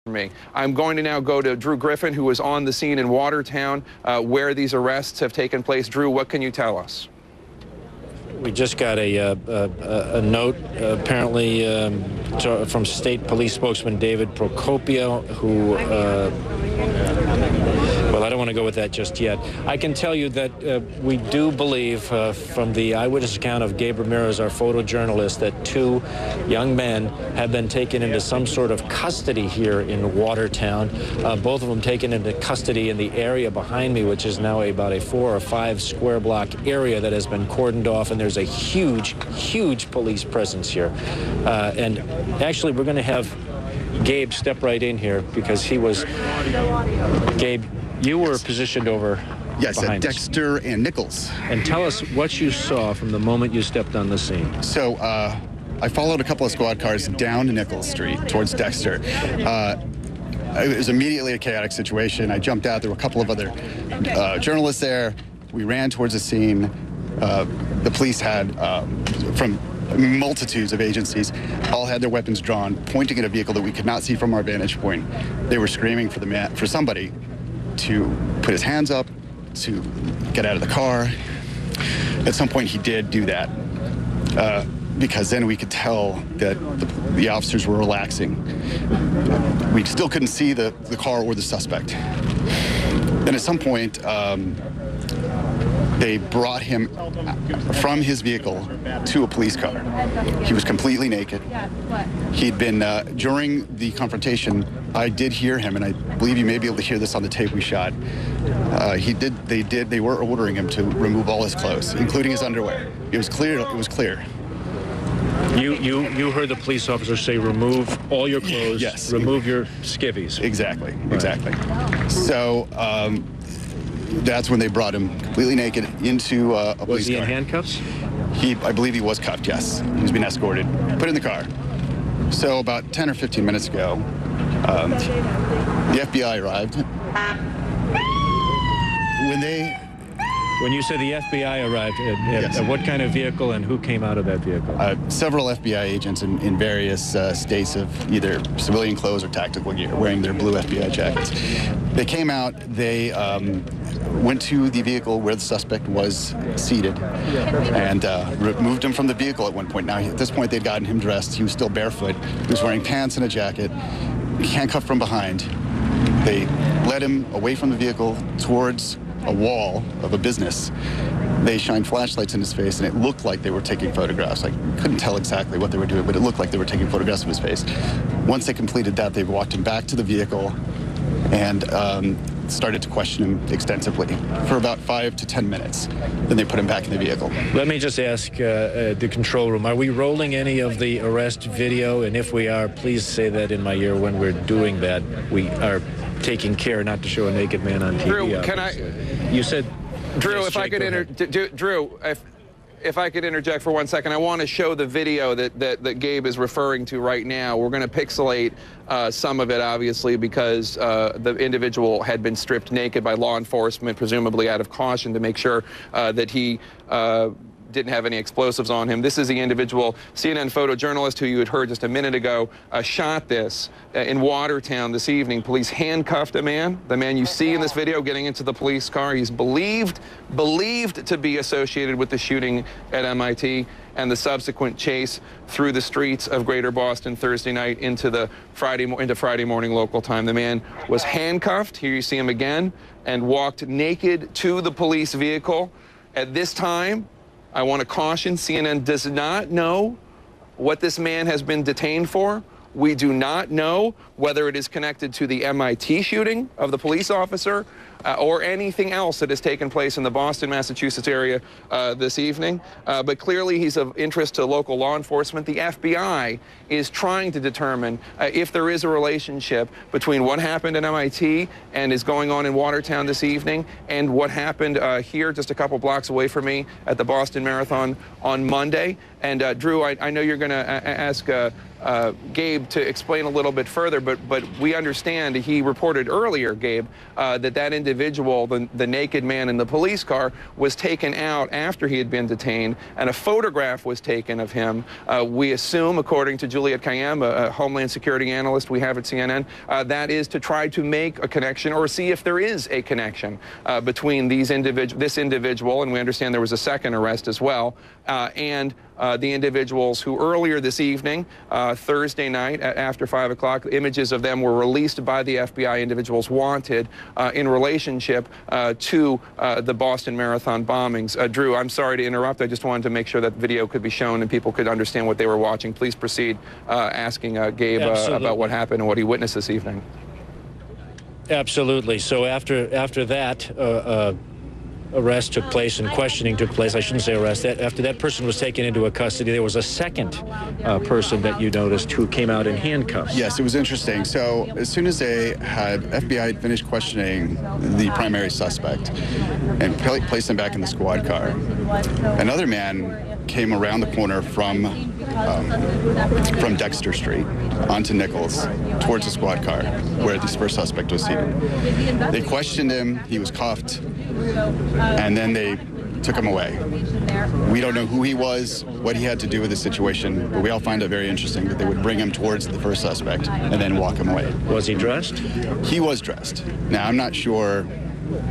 Me. I'm going to now go to Drew Griffin, who was on the scene in Watertown, where these arrests have taken place. Drew, what can you tell us? We just got a note, apparently, from State Police spokesman David Procopio, who, well, I don't want to go with that just yet. I can tell you that we do believe, from the eyewitness account of Gabe Ramirez, our photojournalist, that two young men have been taken into some sort of custody here in Watertown. Both of them taken into custody in the area behind me, which is now about a 4 or 5 square block area that has been cordoned off, and there's a huge police presence here. And actually, we're going to have Gabe step right in here, because he was, Gabe, you were positioned over at Dexter and Nichols. And tell us what you saw from the moment you stepped on the scene. So I followed a couple of squad cars down to Nichols Street towards Dexter. It was immediately a chaotic situation. I jumped out. There were a couple of other journalists there. We ran towards the scene. The police had, from multitudes of agencies, all had their weapons drawn, pointing at a vehicle that we could not see from our vantage point. They were screaming for somebody to put his hands up, to get out of the car. At some point, he did do that, because then we could tell that the officers were relaxing. We still couldn't see the car or the suspect. Then at some point, they brought him from his vehicle to a police car. He was completely naked. He'd been, during the confrontation, I did hear him, and I believe you may be able to hear this on the tape we shot. They were ordering him to remove all his clothes, including his underwear. It was clear. You heard the police officer say, remove all your clothes, yes. Remove your skivvies. Exactly, right. Exactly. So that's when they brought him completely naked into a police car. Was he in handcuffs? I believe he was cuffed, yes. He was being escorted, put in the car. So about 10 or 15 minutes ago, the FBI arrived. When you said the FBI arrived, yes. What kind of vehicle and who came out of that vehicle? Several FBI agents in various states of either civilian clothes or tactical gear, wearing their blue FBI jackets. They came out, they went to the vehicle where the suspect was seated and removed him from the vehicle at one point. Now, at this point, they'd gotten him dressed. He was still barefoot. He was wearing pants and a jacket, handcuffed from behind. They led him away from the vehicle towards a wall of a business. They shined flashlights in his face, and it looked like they were taking photographs. I couldn't tell exactly what they were doing, but it looked like they were taking photographs of his face. Once they completed that, they walked him back to the vehicle and started to question him extensively for about 5 to 10 minutes. Then they put him back in the vehicle. Let me just ask the control room, are we rolling any of the arrest video? And if we are, please say that in my ear when we're doing that. We are taking care not to show a naked man on TV. Drew, can I? You said. Drew, yes, if I could Drew, if I could interject for 1 second, I want to show the video that Gabe is referring to right now. We're going to pixelate some of it, obviously, because the individual had been stripped naked by law enforcement, presumably out of caution to make sure that he didn't have any explosives on him. This is the individual CNN photojournalist who you had heard just a minute ago shot this in Watertown this evening. Police handcuffed a man, the man you see in this video getting into the police car. He's believed to be associated with the shooting at MIT and the subsequent chase through the streets of Greater Boston Thursday night into Friday morning local time. The man was handcuffed, here you see him again, and walked naked to the police vehicle. At this time, I want to caution, CNN does not know what this man has been detained for. We do not know whether it is connected to the MIT shooting of the police officer or anything else that has taken place in the Boston, Massachusetts area this evening. But clearly he's of interest to local law enforcement. The FBI is trying to determine if there is a relationship between what happened at MIT and is going on in Watertown this evening and what happened here just a couple blocks away from me at the Boston Marathon on Monday. And Drew, I know you're going to ask Gabe to explain a little bit further, but but we understand he reported earlier, Gabe, that individual, the naked man in the police car, was taken out after he had been detained, and a photograph was taken of him. We assume, according to Juliette Kayyem, a Homeland Security analyst we have at CNN, that is to try to make a connection or see if there is a connection between this individual, and we understand there was a second arrest as well, and the individuals who earlier this evening, Thursday night after 5 o'clock, images of them were released by the FBI, individuals wanted in relationship to the Boston Marathon bombings. Drew, I'm sorry to interrupt. I just wanted to make sure that video could be shown and people could understand what they were watching. Please proceed asking Gabe about what happened and what he witnessed this evening. Absolutely. So after that arrest took place and questioning took place, I shouldn't say arrest, after that person was taken into custody, there was a second person that you noticed who came out in handcuffs. Yes, it was interesting. So as soon as FBI had finished questioning the primary suspect and placed him back in the squad car, another man came around the corner from Dexter Street onto Nichols towards the squad car where this first suspect was seated. They questioned him, he was cuffed, and then they took him away. We don't know who he was, what he had to do with the situation, but we all find it very interesting that they would bring him towards the first suspect and then walk him away. Was he dressed? He was dressed. Now, I'm not sure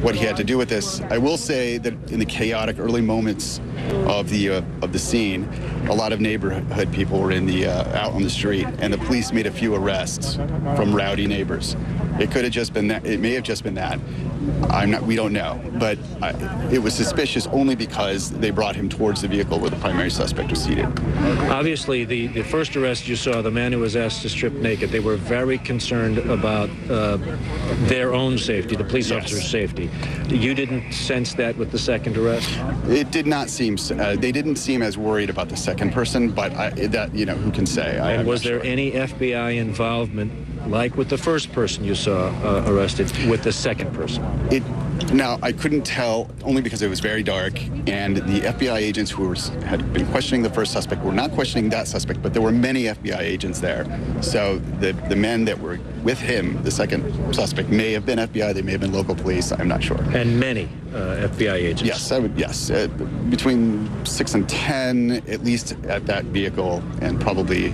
what he had to do with this. I will say that in the chaotic early moments of the scene, a lot of neighborhood people were out on the street, and the police made a few arrests from rowdy neighbors. It could have just been that. It may have just been that. We don't know, but it was suspicious only because they brought him towards the vehicle where the primary suspect was seated. Obviously, the first arrest you saw, the man who was asked to strip naked, they were very concerned about their own safety, the police officer's safety. You didn't sense that with the second arrest? It did not seem, they didn't seem as worried about the second person, but who can say? And was there any FBI involvement, like with the first person you saw arrested, with the second person? Now, I couldn't tell only because it was very dark, and the FBI agents who had been questioning the first suspect were not questioning that suspect, but there were many FBI agents there. So the men that were with him, the second suspect, may have been FBI, they may have been local police, I'm not sure. And many FBI agents? Yes, between 6 and 10, at least at that vehicle, and probably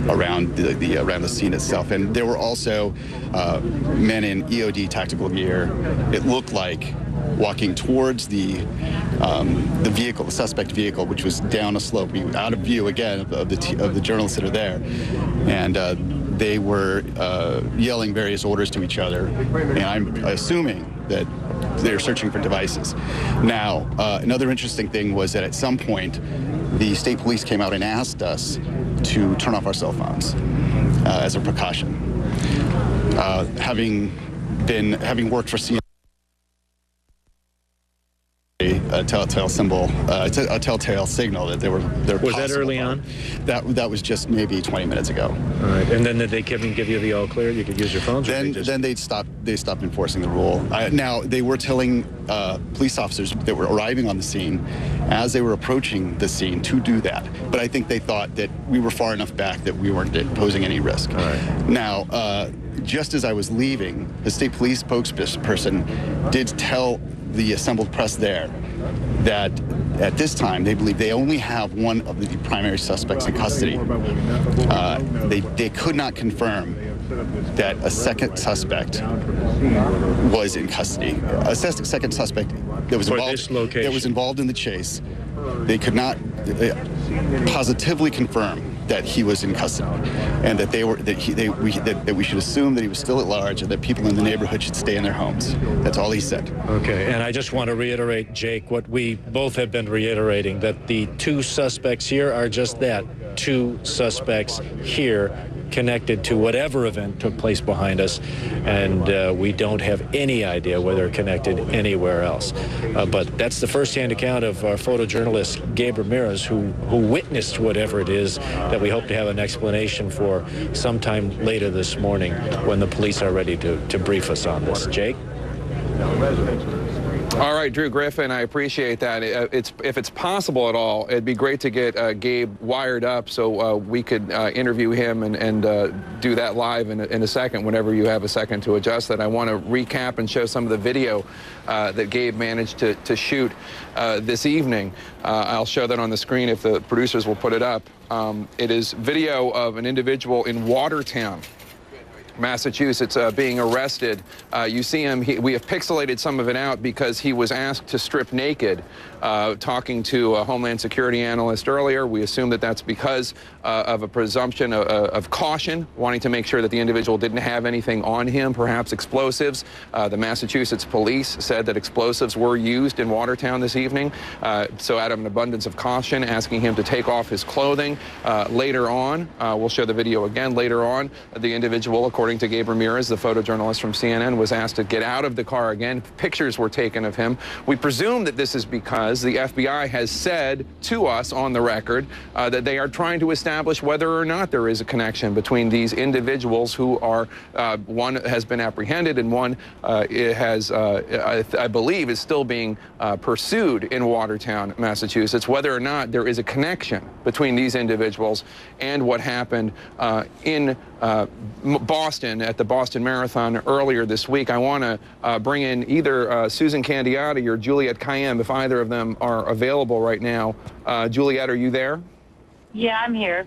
around the scene itself. And there were also men in EOD tactical gear, it looked like, walking towards the vehicle, the suspect vehicle, which was down a slope, out of view again of the journalists that are there, and they were yelling various orders to each other, and I'm assuming that they're searching for devices. Now, another interesting thing was that at some point, the state police came out and asked us to turn off our cell phones as a precaution. Having worked for CNN, a telltale symbol, a telltale signal that they were Was that early on? That was just maybe 20 minutes ago. All right, and then did they give you the all clear? You could use your phones? Then they stopped enforcing the rule. Now, they were telling police officers that were arriving on the scene as they were approaching the scene to do that. But I think they thought that we were far enough back that we weren't posing any risk. All right. Now, just as I was leaving, the state police spokesperson did tell the assembled press there that at this time they believe they only have one of the primary suspects in custody. They could not confirm that a second suspect was in custody. A second suspect that was involved in the chase. They could not positively confirm that he was in custody, and that we should assume that he was still at large, and that people in the neighborhood should stay in their homes. That's all he said. Okay, and I just want to reiterate, Jake, what we both have been reiterating, that the two suspects here are just that, two suspects here connected to whatever event took place behind us, and we don't have any idea whether they're connected anywhere else. But that's the first-hand account of our photojournalist Gabe Ramirez, who witnessed whatever it is that we hope to have an explanation for sometime later this morning when the police are ready to brief us on this. Jake? All right, Drew Griffin, I appreciate that. If it's possible at all, it'd be great to get Gabe wired up so we could interview him and do that live in a second, whenever you have a second to adjust that. I want to recap and show some of the video that Gabe managed to shoot this evening. I'll show that on the screen if the producers will put it up. It is video of an individual in Watertown, Massachusetts, being arrested. You see him, we have pixelated some of it out because he was asked to strip naked, talking to a Homeland Security analyst earlier. We assume that that's because of a presumption of caution, wanting to make sure that the individual didn't have anything on him, perhaps explosives. The Massachusetts police said that explosives were used in Watertown this evening. So out of an abundance of caution, asking him to take off his clothing. Later on, we'll show the video again. Later on, the individual, according to Gabe Ramirez, the photojournalist from CNN, was asked to get out of the car again. Pictures were taken of him. We presume that this is because the FBI has said to us on the record that they are trying to establish whether or not there is a connection between these individuals who are, one has been apprehended and one I believe is still being pursued in Watertown, Massachusetts, whether or not there is a connection between these individuals and what happened in Boston at the Boston Marathon earlier this week. I want to bring in either Susan Candiotti or Juliette Kayyem, if either of them are available right now. Juliette, are you there? Yeah, I'm here.